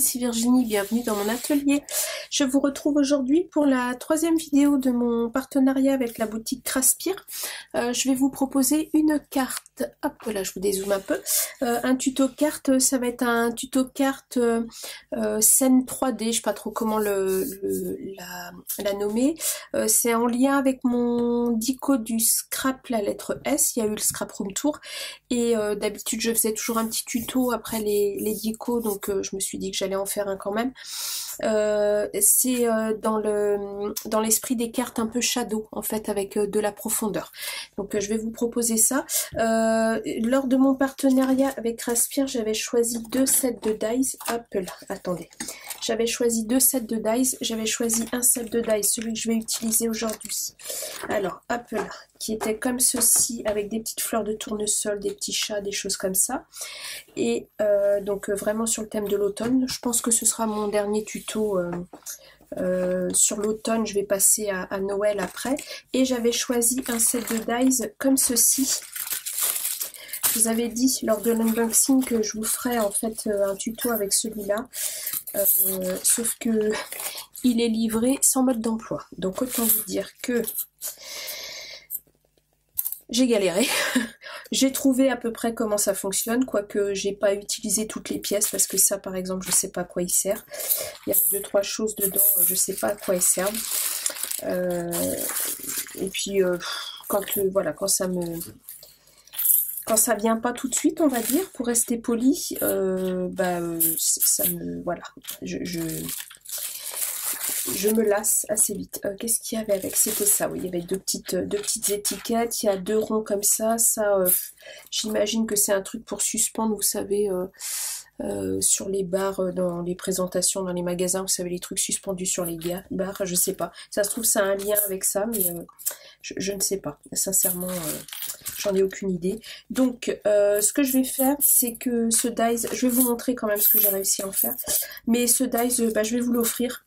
ici Virginie, bienvenue dans mon atelier. Je vous retrouve aujourd'hui pour la troisième vidéo de mon partenariat avec la boutique Craspir. Je vais vous proposer une carte, hop là je vous dézoome un peu, un tuto carte, ça va être un tuto carte scène 3D, je sais pas trop comment la nommer. C'est en lien avec mon dico du scrap, la lettre S, il y a eu le Scrap Room Tour, et d'habitude je faisais toujours un petit tuto après les dicos, donc je me suis dit que j'allais en faire un quand même. C'est dans l'esprit des cartes un peu shadow en fait, avec de la profondeur, donc je vais vous proposer ça. Lors de mon partenariat avec Craspir, j'avais choisi deux sets de dies. Hop là, attendez, j'avais choisi deux sets de dies, j'avais choisi un set de dies, celui que je vais utiliser aujourd'hui, alors hop là, qui était comme ceci, avec des petites fleurs de tournesol, des petits chats, des choses comme ça, et donc vraiment sur le thème de l'automne. Je pense que ce sera mon dernier tuto sur l'automne, je vais passer à Noël après. Et j'avais choisi un set de dies comme ceci. Je vous avais dit lors de l'unboxing que je vous ferai en fait un tuto avec celui-là, sauf que il est livré sans mode d'emploi, donc autant vous dire que j'ai galéré. J'ai trouvé à peu près comment ça fonctionne, quoique j'ai pas utilisé toutes les pièces, parce que ça par exemple je sais pas à quoi il sert. Il y a deux trois choses dedans, je sais pas à quoi ils servent. Et puis voilà, quand ça vient pas tout de suite, on va dire, pour rester poli, ça me voilà, je me lasse assez vite. Qu'est-ce qu'il y avait avec? C'était ça, oui, il y avait deux petites étiquettes, il y a deux ronds comme ça, j'imagine que c'est un truc pour suspendre, vous savez, sur les barres, dans les présentations, dans les magasins, vous savez, les trucs suspendus sur les barres, je sais pas. Ça se trouve, ça a un lien avec ça, mais je ne sais pas. Sincèrement, j'en ai aucune idée. Donc, ce que je vais faire, c'est que ce dies, je vais vous montrer quand même ce que j'ai réussi à en faire. Mais ce dies, je vais vous l'offrir.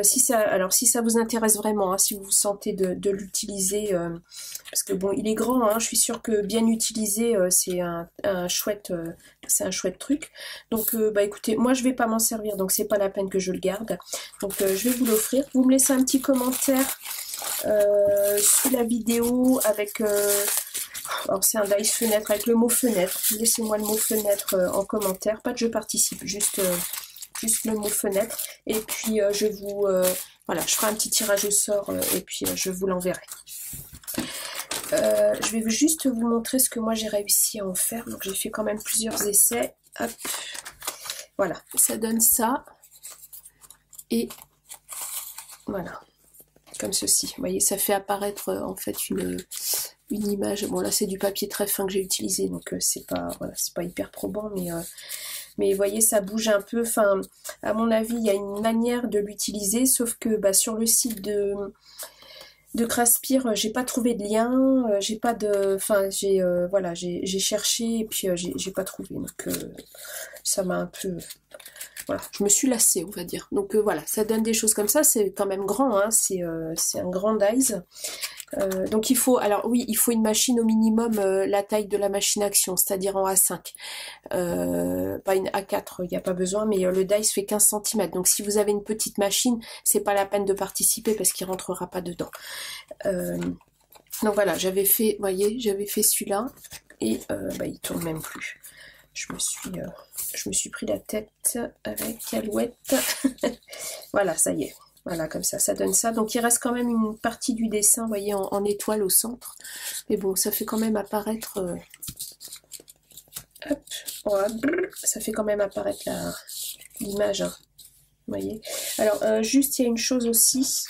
Si ça vous intéresse vraiment, hein, si vous vous sentez de l'utiliser, parce que bon, il est grand, hein, je suis sûre que bien utilisé, c'est un chouette truc. Donc écoutez, moi je vais pas m'en servir, donc c'est pas la peine que je le garde. Donc je vais vous l'offrir. Vous me laissez un petit commentaire sous la vidéo avec alors c'est un dice fenêtre avec le mot fenêtre. Laissez-moi le mot fenêtre en commentaire, pas de je participe, juste le mot fenêtre, et puis voilà, je ferai un petit tirage au sort et puis je vous l'enverrai. Je vais juste vous montrer ce que moi j'ai réussi à en faire. Donc j'ai fait quand même plusieurs essais. Hop. Voilà, ça donne ça. Et voilà, comme ceci. Vous voyez, ça fait apparaître en fait une image. Bon là c'est du papier très fin que j'ai utilisé, donc c'est pas hyper probant, mais vous voyez, ça bouge un peu. Enfin, à mon avis, il y a une manière de l'utiliser, sauf que sur le site de Craspir, j'ai pas trouvé de lien, j'ai pas de, enfin j'ai cherché et puis j'ai pas trouvé, donc ça m'a un peu, voilà, je me suis lassée, on va dire. Donc voilà, ça donne des choses comme ça, c'est quand même grand, hein, c'est un grand dies. Donc il faut, alors oui, il faut une machine au minimum la taille de la machine action, c'est-à-dire en A5, pas une A4, il n'y a pas besoin, mais le dice fait 15 cm, donc si vous avez une petite machine, c'est pas la peine de participer parce qu'il rentrera pas dedans. Donc voilà, j'avais fait, vous voyez, j'avais fait celui-là, et il tourne même plus. Je me suis pris la tête avec Alouette. Voilà, ça y est. Voilà, comme ça donne ça. Donc il reste quand même une partie du dessin, vous voyez, en étoile au centre. Mais bon, ça fait quand même apparaître... hop, voilà, ça fait quand même apparaître l'image, hein, vous voyez. Alors, juste, il y a une chose aussi,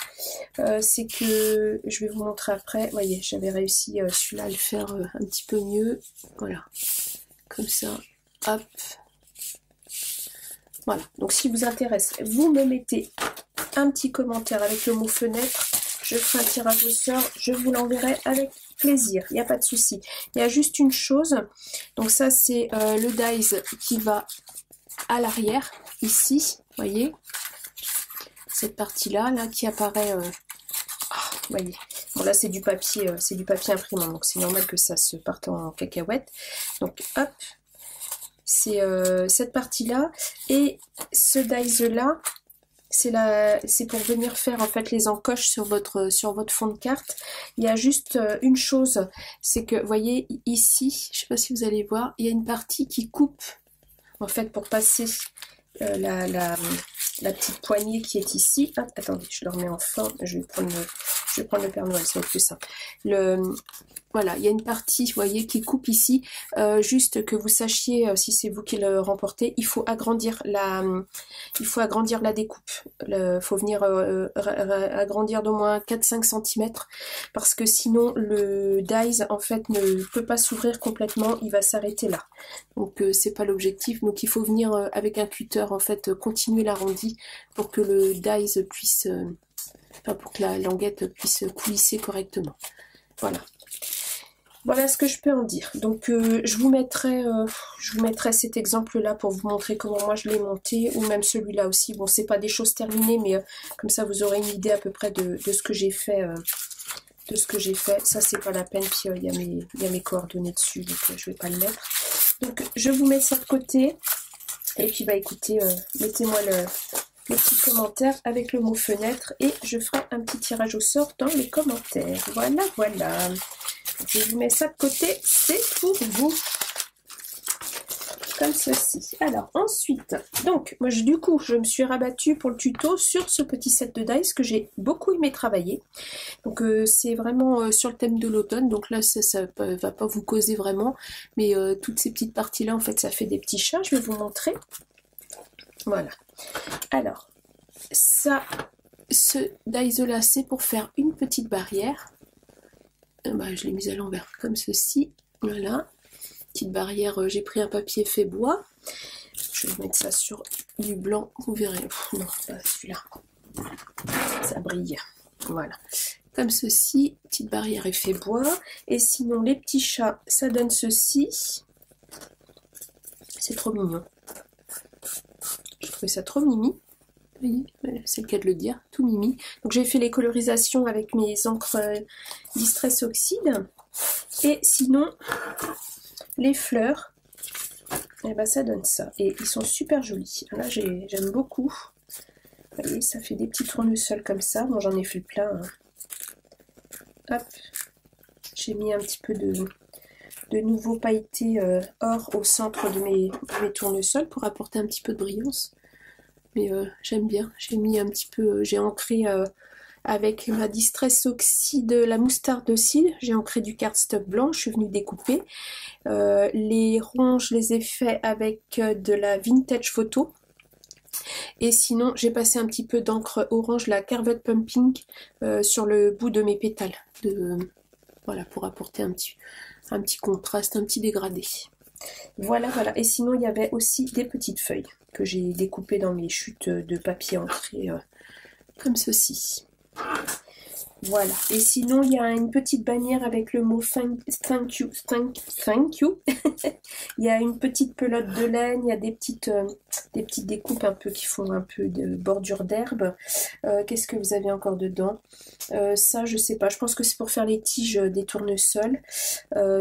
c'est que, je vais vous montrer après, vous voyez, j'avais réussi celui-là à le faire un petit peu mieux. Voilà, comme ça, hop. Voilà, donc si vous intéresse, vous me mettez un petit commentaire avec le mot fenêtre, je ferai un tirage au sort, je vous l'enverrai avec plaisir, il n'y a pas de souci. Il y a juste une chose, donc ça c'est le dies qui va à l'arrière, ici, vous voyez, cette partie-là, là, qui apparaît, vous voyez, bon là c'est du papier imprimant, donc c'est normal que ça se parte en cacahuète, donc hop, c'est cette partie-là. Et ce dies-là, c'est pour venir faire en fait les encoches sur votre fond de carte. Il y a juste une chose, c'est que, vous voyez, ici, je ne sais pas si vous allez voir, il y a une partie qui coupe, en fait, pour passer la petite poignée qui est ici. Hop, attendez, je le remets en forme. Je vais prendre le Père Noël, ça va être plus simple. Voilà, il y a une partie, vous voyez, qui coupe ici. Juste que vous sachiez, si c'est vous qui le remportez, il faut agrandir la découpe. Il faut venir agrandir d'au moins 4-5 cm parce que sinon le dies en fait ne peut pas s'ouvrir complètement, il va s'arrêter là. Donc c'est pas l'objectif. Donc il faut venir avec un cutter en fait continuer l'arrondi pour que le dies puisse, pour que la languette puisse coulisser correctement. Voilà. Voilà ce que je peux en dire. Donc je vous mettrai cet exemple-là pour vous montrer comment moi je l'ai monté, ou même celui-là aussi. Bon, c'est pas des choses terminées, mais comme ça vous aurez une idée à peu près de ce que j'ai fait. Ça c'est pas la peine, puis il y a mes coordonnées dessus, donc je vais pas le mettre. Donc je vous mets ça de côté. Et puis bah écoutez, mettez-moi le petit commentaire avec le mot fenêtre et je ferai un petit tirage au sort dans les commentaires. Voilà, voilà. Je vous mets ça de côté, c'est pour vous. Comme ceci. Alors ensuite, donc moi du coup je me suis rabattue pour le tuto sur ce petit set de dice que j'ai beaucoup aimé travailler. Donc c'est vraiment sur le thème de l'automne, donc là ça va pas vous causer vraiment, mais toutes ces petites parties là en fait ça fait des petits chats, je vais vous montrer. Voilà. Alors ça, ce dice là c'est pour faire une petite barrière. Bah, je l'ai mise à l'envers comme ceci, voilà. Petite barrière, j'ai pris un papier fait bois, je vais mettre ça sur du blanc, vous verrez. Non, pas celui-là, ça brille, voilà, comme ceci, petite barrière effet bois. Et sinon les petits chats, ça donne ceci, c'est trop mignon, je trouvais ça trop mimi, oui, c'est le cas de le dire, tout mimi. Donc j'ai fait les colorisations avec mes encres Distress Oxide, et sinon les fleurs, et ben ça donne ça. Et ils sont super jolis. Là, j'aime beaucoup. Vous voyez, ça fait des petits tournesols comme ça. Bon, j'en ai fait plein. Hein. Hop. J'ai mis un petit peu de nouveau pailleté or au centre de mes tournesols pour apporter un petit peu de brillance. Mais j'aime bien. J'ai mis un petit peu... j'ai ancré... avec ma Distress Oxide, la moustarde de cire, j'ai ancré du cardstock blanc, je suis venue découper. Les ronds, je les ai fait avec de la Vintage Photo. Et sinon, j'ai passé un petit peu d'encre orange, la Carved Pumping, sur le bout de mes pétales. Voilà, pour apporter un petit contraste, un petit dégradé. Voilà, voilà. Et sinon, il y avait aussi des petites feuilles que j'ai découpées dans mes chutes de papier ancré, comme ceci. Voilà, et sinon il y a une petite bannière avec le mot thank you. Il y a une petite pelote de laine, il y a des petites découpes un peu qui font un peu de bordure d'herbe. Qu'est-ce que vous avez encore dedans? Ça je sais pas, je pense que c'est pour faire les tiges des tournesols.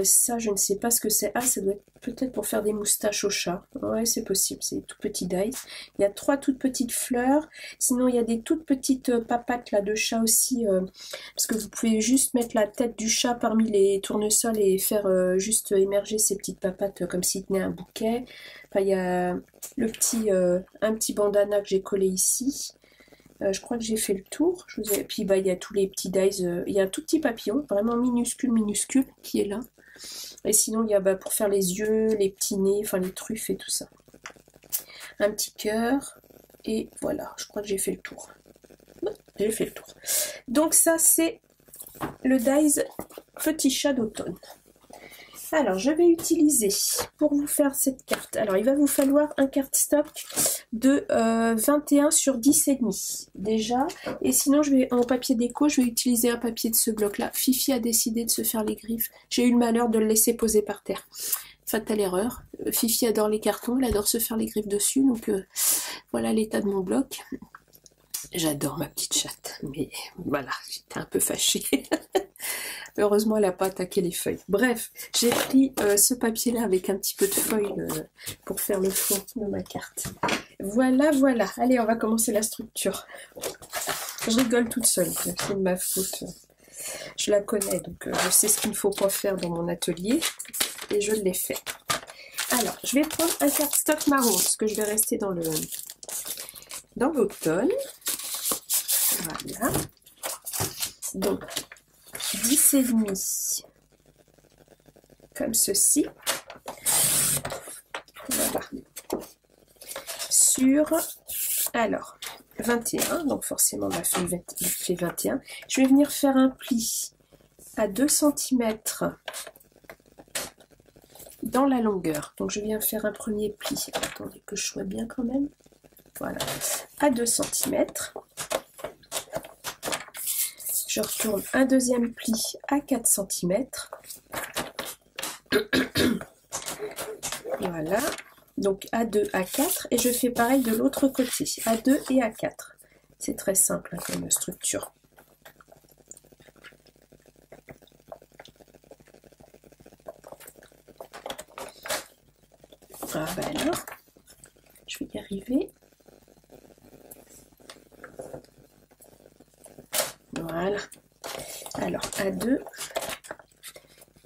Ça je ne sais pas ce que c'est. Ah, ça doit être peut-être pour faire des moustaches au chat. Ouais, c'est possible, c'est des tout petits dice. Il y a 3 toutes petites fleurs. Sinon il y a des toutes petites papates là de chat aussi, parce que vous pouvez juste mettre la tête du chat parmi les tournesols et faire juste émerger ces petites papates comme s'il tenait un bouquet. Enfin, il y a un petit bandana que j'ai collé ici. Je crois que j'ai fait le tour. Puis bah, il y a tous les petits dies. Il y a un tout petit papillon, vraiment minuscule, qui est là. Et sinon, il y a pour faire les yeux, les petits nez, enfin les truffes et tout ça. Un petit cœur. Et voilà, je crois que j'ai fait le tour. J'ai fait le tour. Donc ça, c'est le dies petit chat d'automne. Alors, je vais utiliser, pour vous faire cette carte, alors il va vous falloir un cardstock de 21 sur 10,5 déjà. Et sinon, en papier déco, je vais utiliser un papier de ce bloc-là. Fifi a décidé de se faire les griffes. J'ai eu le malheur de le laisser poser par terre. Fatale erreur. Fifi adore les cartons, elle adore se faire les griffes dessus. Donc voilà l'état de mon bloc. J'adore ma petite chatte, mais voilà, j'étais un peu fâchée. Heureusement, elle n'a pas attaqué les feuilles. Bref, j'ai pris ce papier-là avec un petit peu de feuilles pour faire le fond de ma carte. Voilà, voilà. Allez, on va commencer la structure. Je rigole toute seule, c'est de ma faute. Je la connais, donc je sais ce qu'il ne faut pas faire dans mon atelier. Et je l'ai fait. Alors, je vais prendre un cardstock marron, parce que je vais rester dans l'automne. Voilà. Donc, 10,5 comme ceci. Voilà. Sur, alors, 21, donc forcément ma feuille fait 21. Je vais venir faire un pli à 2 cm dans la longueur. Donc je viens faire un premier pli. Attendez que je sois bien quand même. Voilà, à 2 cm. Je retourne un deuxième pli à 4 cm. Voilà, donc à 2, à 4. Et je fais pareil de l'autre côté, à 2 et à 4. C'est très simple comme structure. Ah ben alors, je vais y arriver. Voilà. Alors, à 2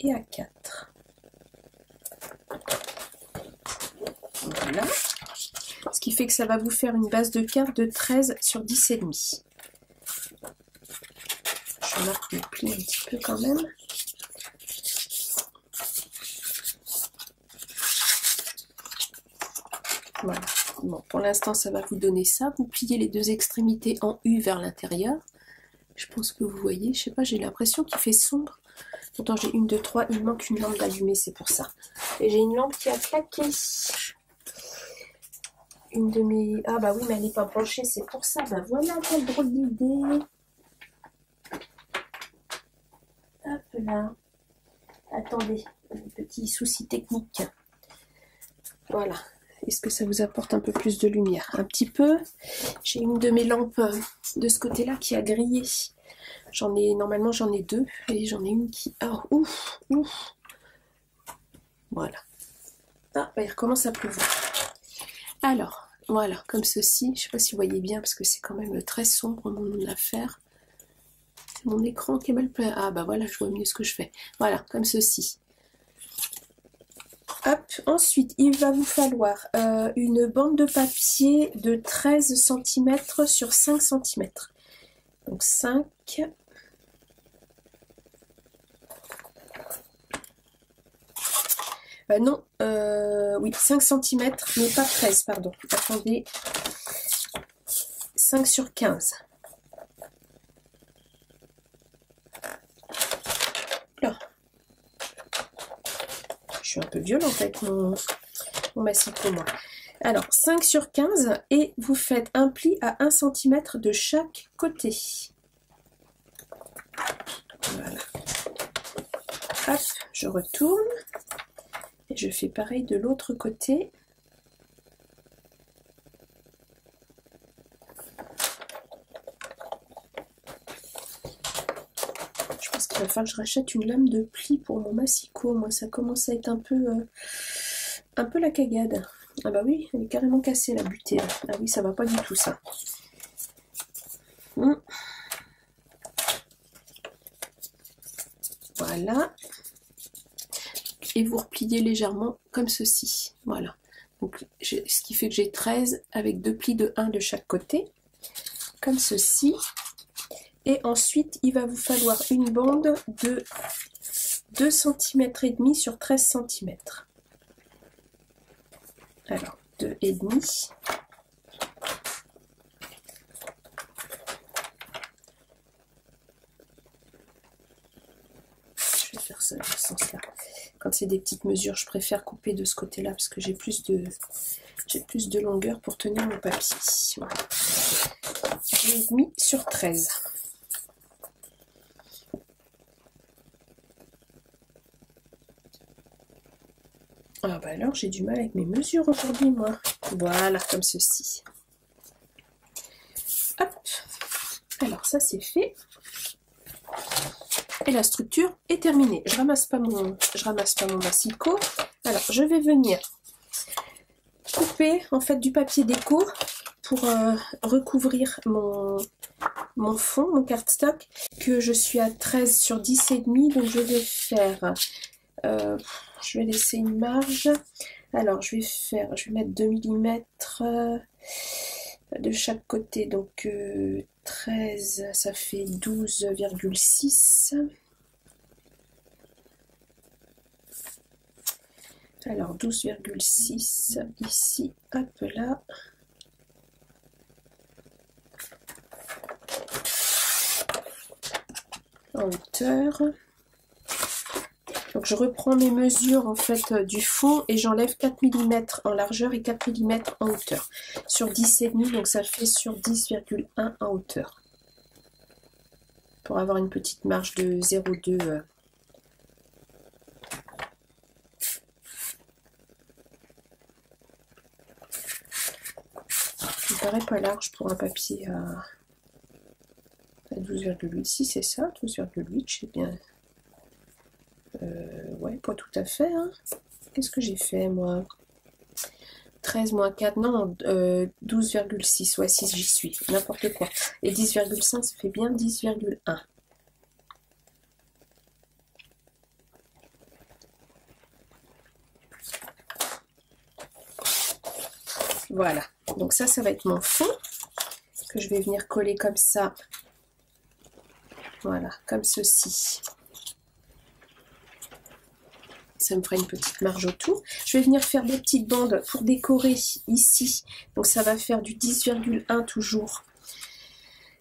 et à 4. Voilà. Ce qui fait que ça va vous faire une base de carte de 13 sur 10,5. Je marque le pli un petit peu quand même. Voilà. Bon, pour l'instant, ça va vous donner ça. Vous pliez les deux extrémités en U vers l'intérieur. Je pense que vous voyez. Je sais pas, j'ai l'impression qu'il fait sombre. Pourtant, j'ai 1, 2, 3. Il manque une lampe d'allumée, c'est pour ça. Et j'ai une lampe qui a claqué. Une de mes... Ah bah oui, mais elle n'est pas branchée, c'est pour ça. Bah voilà, quelle drôle d'idée. Hop là. Attendez, un petit souci technique. Voilà. Est-ce que ça vous apporte un peu plus de lumière? Un petit peu. J'ai une de mes lampes de ce côté-là qui a grillé. Normalement j'en ai 2 et j'en ai une qui... Oh, ouf, ouf. Voilà. Ah, bah, il recommence à pleuvoir. Alors, voilà, comme ceci. Je ne sais pas si vous voyez bien parce que c'est quand même très sombre mon affaire. C'est mon écran qui est mal placé. Ah bah voilà, je vois mieux ce que je fais. Voilà, comme ceci. Hop, ensuite, il va vous falloir une bande de papier de 13 cm sur 5 cm. Donc 5. Non, oui, 5 cm, mais pas 13, pardon. Attendez. 5 sur 15. Là. Je suis un peu violente avec mon massicot, moi. Alors, 5 sur 15 et vous faites un pli à 1 cm de chaque côté. Voilà. Hop, je retourne. Et je fais pareil de l'autre côté. Je pense qu'il va falloir que je rachète une lame de pli pour mon massicot. Moi, ça commence à être un peu la cagade. Ah bah oui, elle est carrément cassée la butée. Ah oui, ça va pas du tout ça. Voilà. Et vous repliez légèrement comme ceci. Voilà. Donc, ce qui fait que j'ai 13 avec 2 plis de 1 de chaque côté. Comme ceci. Et ensuite, il va vous falloir une bande de 2 cm et demi sur 13 cm. Alors, 2,5. Je vais faire ça dans ce sens-là. Quand c'est des petites mesures, je préfère couper de ce côté-là parce que j'ai plus de longueur pour tenir mon papier. Voilà. 2,5 sur 13. Ah bah alors j'ai du mal avec mes mesures aujourd'hui moi. Voilà, comme ceci. Hop. Alors ça c'est fait. Et la structure est terminée. Je ramasse pas mon massicot. Alors, je vais venir couper en fait du papier déco pour recouvrir mon fond, mon cardstock, que je suis à 13 sur 10,5, donc je vais faire, je vais laisser une marge. Alors je vais mettre 2 mm de chaque côté, donc 13, ça fait 12,6. Alors 12,6 ici, hop là. En hauteur. Donc je reprends mes mesures en fait du fond et j'enlève 4 mm en largeur et 4 mm en hauteur. Sur 10,5, donc ça fait sur 10,1 en hauteur. Pour avoir une petite marge de 0,2. Ça me paraît pas large pour un papier à 12,8, si c'est ça, 12,8, je sais bien. Ouais, pas tout à fait. Hein. Qu'est-ce que j'ai fait, moi? 13 moins 4, non, 12,6, ouais, si j'y suis, n'importe quoi. Et 10,5, ça fait bien 10,1. Voilà, donc ça va être mon fond, que je vais venir coller comme ça. Voilà, comme ceci. Ça me fera une petite marge autour. Je vais venir faire des petites bandes pour décorer ici. Donc ça va faire du 10,1 toujours.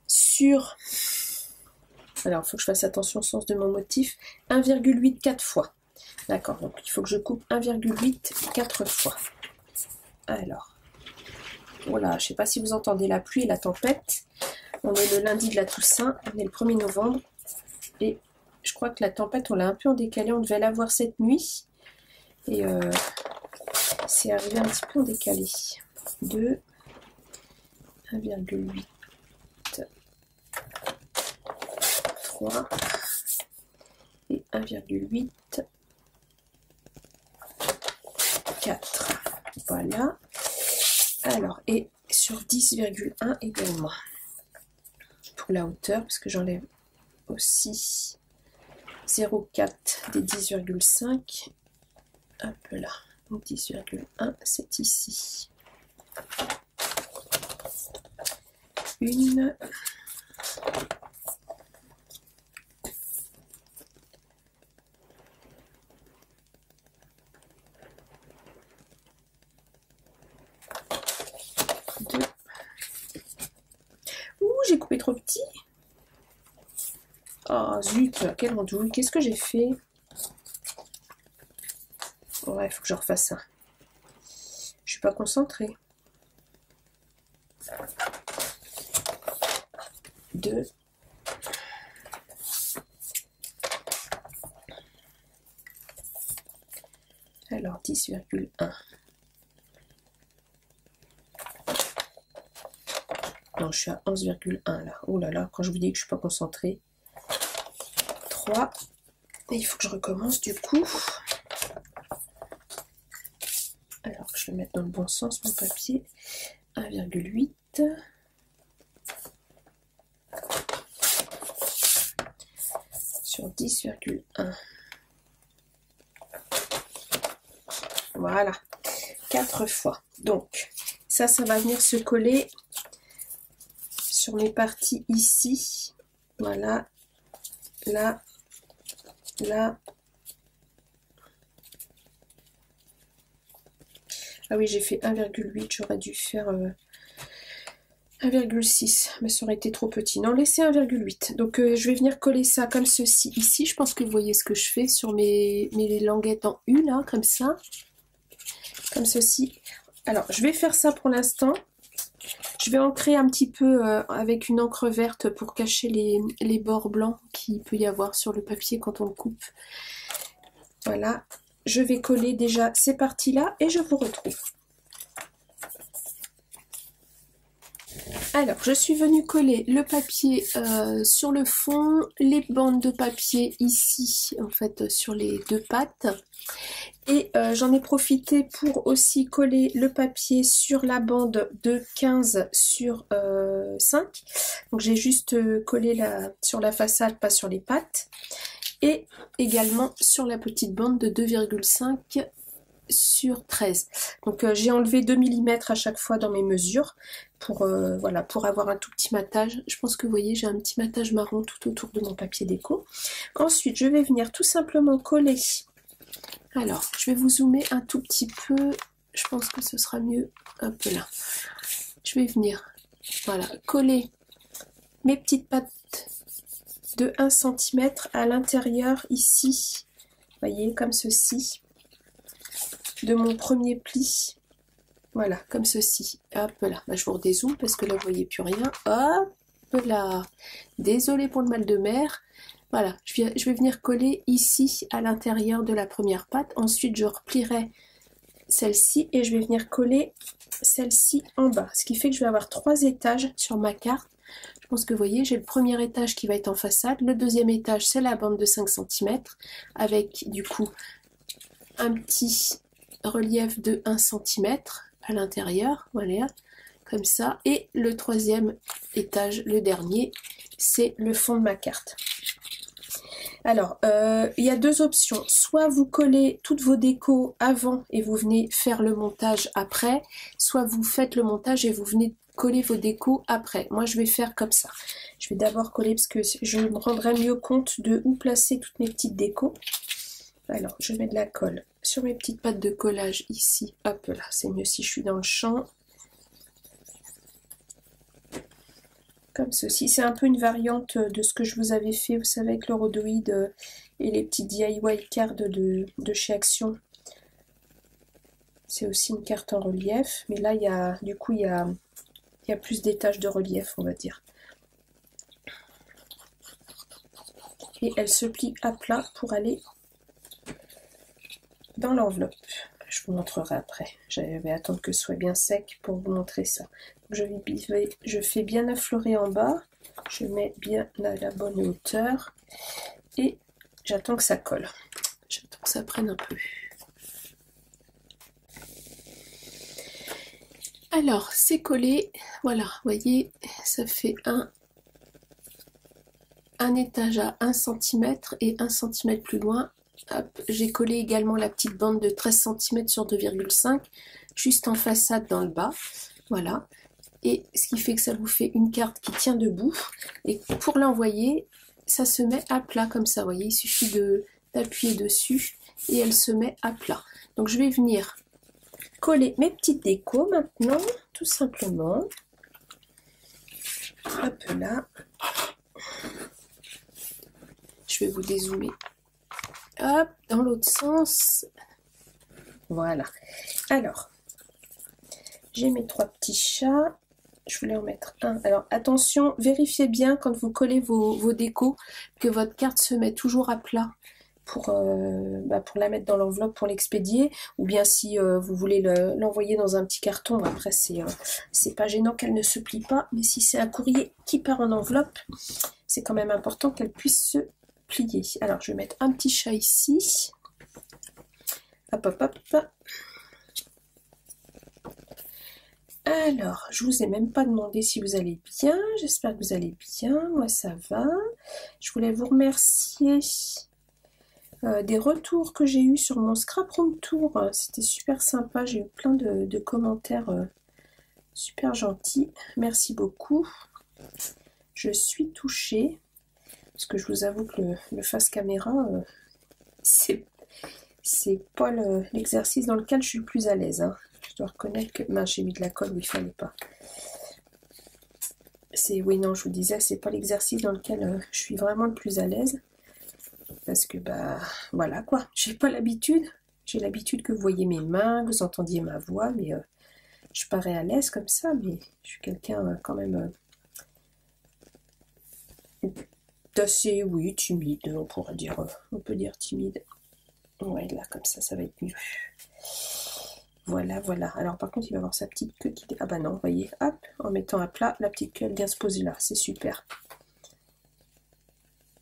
Sur... Alors, il faut que je fasse attention au sens de mon motif. 1,8 4 fois. D'accord, donc il faut que je coupe 1,8 4 fois. Alors, voilà, je ne sais pas si vous entendez la pluie et la tempête. On est le lundi de la Toussaint, on est le 1er novembre. Et je crois que la tempête, on l'a un peu en décalé. On devait l'avoir cette nuit. Et c'est arrivé un petit peu en décalé. 2, 1,8, 3 et 1,8, 4. Voilà. Alors, et sur 10,1 également. Pour la hauteur, parce que j'enlève aussi 0,4 des 10,5. Hop là. Donc 10,1, c'est ici. Une. Deux. Ouh, j'ai coupé trop petit. Oh zut, quelle andouille. Qu'est-ce que j'ai fait? Ouais, il faut que je refasse ça. Je suis pas concentrée. 2. Alors 10,1. Non, je suis à 11,1 là. Oh là là, quand je vous dis que je suis pas concentrée. 3. Et il faut que je recommence du coup. Alors que je le mette dans le bon sens, mon papier. 1,8. Sur 10,1. Voilà. 4 fois. Donc, ça va venir se coller sur mes parties ici. Voilà. Là. Là. Ah oui, j'ai fait 1,8, j'aurais dû faire 1,6, mais ça aurait été trop petit. Non, laissez 1,8. Donc je vais venir coller ça comme ceci ici. Je pense que vous voyez ce que je fais sur mes languettes en U, là, comme ça. Comme ceci. Alors, je vais faire ça pour l'instant. Je vais ancrer un petit peu avec une encre verte pour cacher les bords blancs qu'il peut y avoir sur le papier quand on le coupe. Voilà. Je vais coller déjà ces parties-là et je vous retrouve. Alors, je suis venue coller le papier sur le fond, les bandes de papier ici, en fait, sur les deux pattes. Et j'en ai profité pour aussi coller le papier sur la bande de 15 sur 5. Donc j'ai juste collé sur la façade, pas sur les pattes. Et également sur la petite bande de 2,5 sur 13. Donc j'ai enlevé 2 mm à chaque fois dans mes mesures pour, voilà, pour avoir un tout petit matage. Je pense que vous voyez, j'ai un petit matage marron tout autour de mon papier déco. Ensuite, je vais venir tout simplement coller. Alors, je vais vous zoomer un tout petit peu. Je pense que ce sera mieux un peu là. Je vais venir, voilà, coller mes petites pattes de 1 cm à l'intérieur ici. Vous voyez, comme ceci. De mon premier pli, voilà, comme ceci, hop là, je vous redézoome parce que là vous voyez plus rien, hop là, désolé pour le mal de mer, voilà, je vais venir coller ici à l'intérieur de la première patte, ensuite je replierai celle-ci et je vais venir coller celle-ci en bas, ce qui fait que je vais avoir 3 étages sur ma carte. Je pense que vous voyez, j'ai le premier étage qui va être en façade, le deuxième étage c'est la bande de 5 cm avec du coup un petit relief de 1 cm à l'intérieur, voilà, comme ça, et le troisième étage, le dernier, c'est le fond de ma carte. Alors, il y a deux options, soit vous collez toutes vos décos avant et vous venez faire le montage après, soit vous faites le montage et vous venez coller vos décos après. Moi je vais faire comme ça, je vais d'abord coller parce que je me rendrai mieux compte de où placer toutes mes petites décos. Alors, je mets de la colle sur mes petites pattes de collage ici. Hop là, c'est mieux si je suis dans le champ. Comme ceci. C'est un peu une variante de ce que je vous avais fait, vous savez, avec le rhodoïde et les petits DIY cards de chez Action. C'est aussi une carte en relief. Mais là, il y a, du coup, il y a plus d'étages de relief, on va dire. Et elle se plie à plat pour aller dans l'enveloppe. Je vous montrerai après. Je vais attendre que ce soit bien sec pour vous montrer ça. Je fais bien affleurer en bas. Je mets bien à la bonne hauteur. Et j'attends que ça colle. J'attends que ça prenne un peu. Alors, c'est collé. Voilà, vous voyez, ça fait un étage à 1 cm et 1 cm plus loin. J'ai collé également la petite bande de 13 cm sur 2,5 juste en façade dans le bas, voilà, et ce qui fait que ça vous fait une carte qui tient debout, et pour l'envoyer ça se met à plat comme ça, vous voyez, il suffit d'appuyer dessus et elle se met à plat. Donc je vais venir coller mes petites décos maintenant, tout simplement, hop là, je vais vous dézoomer. Hop, dans l'autre sens. Voilà. Alors, j'ai mes 3 petits chats. Je voulais en mettre un. Alors, attention, vérifiez bien quand vous collez vos décos que votre carte se met toujours à plat pour la mettre dans l'enveloppe pour l'expédier. Ou bien si vous voulez l'envoyer dans un petit carton, après c'est pas gênant qu'elle ne se plie pas. Mais si c'est un courrier qui part en enveloppe, c'est quand même important qu'elle puisse se plier. Alors je vais mettre un petit chat ici. Hop hop hop. Alors je vous ai même pas demandé si vous allez bien. J'espère que vous allez bien. Moi ça va. Je voulais vous remercier des retours que j'ai eu sur mon Scrap Room Tour. C'était super sympa. J'ai eu plein de commentaires super gentils. Merci beaucoup. Je suis touchée. Parce que je vous avoue que le face caméra, c'est pas l'exercice dans lequel je suis le plus à l'aise. Hein. Je dois reconnaître que j'ai mis de la colle où il fallait pas. Oui, non, je vous disais, c'est pas l'exercice dans lequel je suis vraiment le plus à l'aise. Parce que, voilà quoi, j'ai pas l'habitude. J'ai l'habitude que vous voyez mes mains, que vous entendiez ma voix, mais je parais à l'aise comme ça, mais je suis quelqu'un quand même assez, oui, timide, on pourrait dire, on peut dire timide. Ouais, là, comme ça va être mieux. Voilà, voilà. Alors par contre, il va avoir sa petite queue qui... Ah bah non, vous voyez, hop, en mettant à plat, la petite queue, elle vient se poser là. C'est super.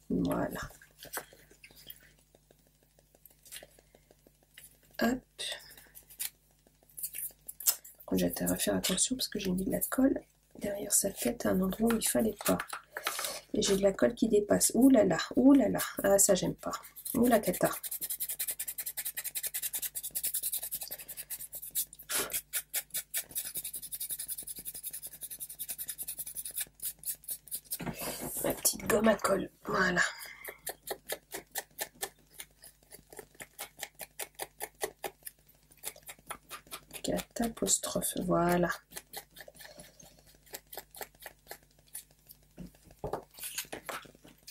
Voilà. Hop. J'ai intérêt à faire attention parce que j'ai mis de la colle derrière sa tête à un endroit où il fallait pas. Et j'ai de la colle qui dépasse. Ouh là là, ouh là là. Ah ça j'aime pas. Ouh la cata. Ma petite gomme à colle. Voilà. Cata apostrophe. Voilà.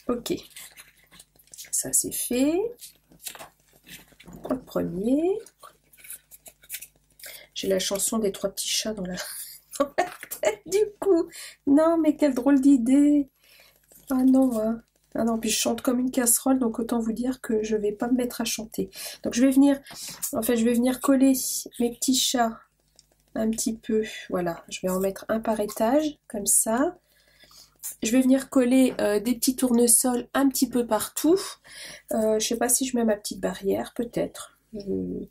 Ok. Ça c'est fait. Le premier. J'ai la chanson des 3 petits chats dans la tête du coup. Non mais quelle drôle d'idée. Ah non, hein. Ah non, puis je chante comme une casserole, donc autant vous dire que je vais pas me mettre à chanter. Donc je vais venir, en fait je vais venir coller mes petits chats un petit peu. Voilà, je vais en mettre un par étage, comme ça. Je vais venir coller des petits tournesols un petit peu partout. Je sais pas si je mets ma petite barrière, peut-être.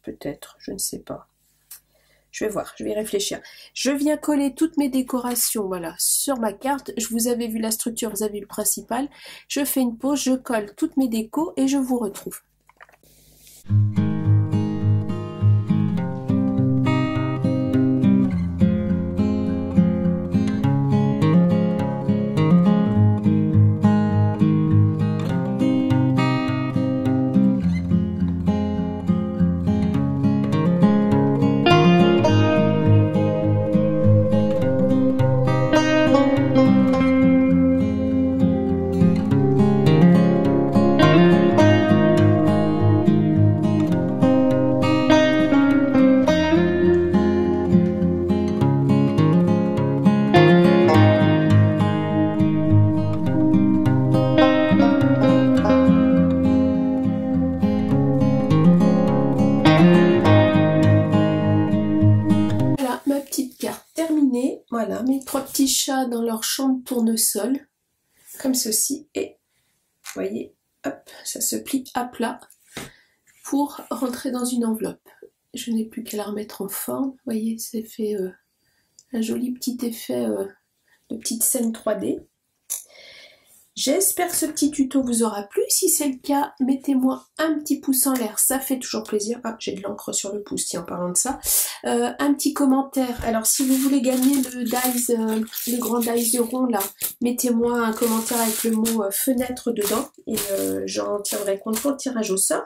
Peut-être, je ne sais pas. Je vais voir, je vais réfléchir. Je viens coller toutes mes décorations, voilà, sur ma carte. Je vous avais vu la structure, vous avez vu le principal. Je fais une pause, je colle toutes mes décos et je vous retrouve. Voilà, mes 3 petits chats dans leur champ de tournesol, comme ceci, et vous voyez, hop, ça se plie à plat pour rentrer dans une enveloppe. Je n'ai plus qu'à la remettre en forme, vous voyez, c'est fait un joli petit effet de petite scène 3D. J'espère que ce petit tuto vous aura plu. Si c'est le cas, mettez-moi un petit pouce en l'air, ça fait toujours plaisir. Ah, j'ai de l'encre sur le pouce, tiens, en parlant de ça. Un petit commentaire. Alors, si vous voulez gagner le dice, le grand dice rond, là, mettez-moi un commentaire avec le mot fenêtre dedans et j'en tiendrai compte pour le tirage au sort.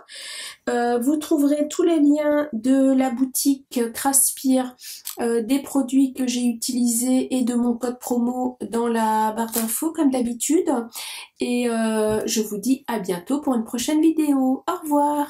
Vous trouverez tous les liens de la boutique Craspir, des produits que j'ai utilisés et de mon code promo dans la barre d'infos comme d'habitude. Et je vous dis à bientôt pour une prochaine vidéo. Au revoir!